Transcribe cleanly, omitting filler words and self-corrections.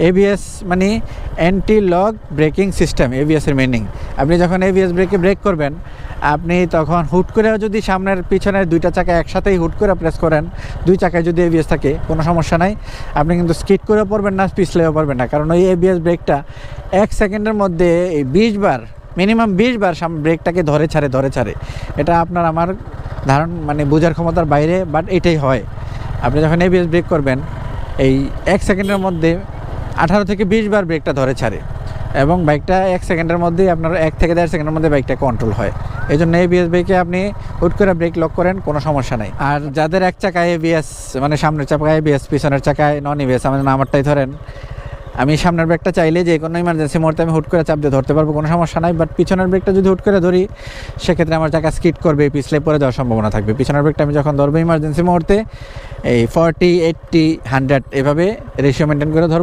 ABS মানে anti lock braking system, এবিএসের meaning. আপনি যখন এবিএস ব্রেকে ব্রেক করবেন, আপনি তখন হুট করেও যদি সামনের পিছনের দুইটা চাকা একসাথেই হুট করে প্রেস করেন, দুই চাকায় যদি এবিএস থাকে কোনো সমস্যা নাই, আপনি কিন্তু স্কিড করেও পড়বেন না, পিছলেও পড়বেন না। কারণ ওই এবিএস ব্রেকটা 1 সেকেন্ডের মধ্যে এই 20 বার, মিনিমাম 20 বার ব্রেকটাকে ধরে ছাড়ে। এটা আপনার আমার ধারণ মানে বোঝার ক্ষমতার বাইরে, বাট এটাই হয়। আপনি যখন এবিএস ব্রেক করবেন, এই 1 সেকেন্ডের মধ্যে 18 থেকে 20 বার ব্রেকটা ধরে ছাড়ে, এবং বাইকটা 1 সেকেন্ডের মধ্যেই আপনার 1 থেকে 1.5 সেকেন্ডের মধ্যে বাইকটা কন্ট্রোল হয়। এই জন্য এবিএস ব্রেকে আপনি হুট করে ব্রেক লক করেন, কোনো সমস্যা নাই। আর যাদের এক চাকায় এবিএস মানে সামনের চাকায় এবিএস, পিছনের চাকায় নন এবিএস, আমারটাই ধরেন, আমি সামনের ব্রেকটা চাইলে যে কোনো ইমার্জেন্সি মুহূর্তে আমি হুট করে চাপ দিয়ে ধরতে পারবো, কোনো সমস্যা নাই। বাট পিছনের ব্রেকটা যদি হুট করে ধরি, সেক্ষেত্রে আমার চাকা স্কিড করবে, পিছলে পড়ে যাওয়ার সম্ভাবনা থাকবে। পিছনের ব্রেকটা আমি যখন ধরবো ইমার্জেন্সি মুহূর্তে এই 40, 80, 100 এভাবে রেশিও মেনটেন করে ধরবো।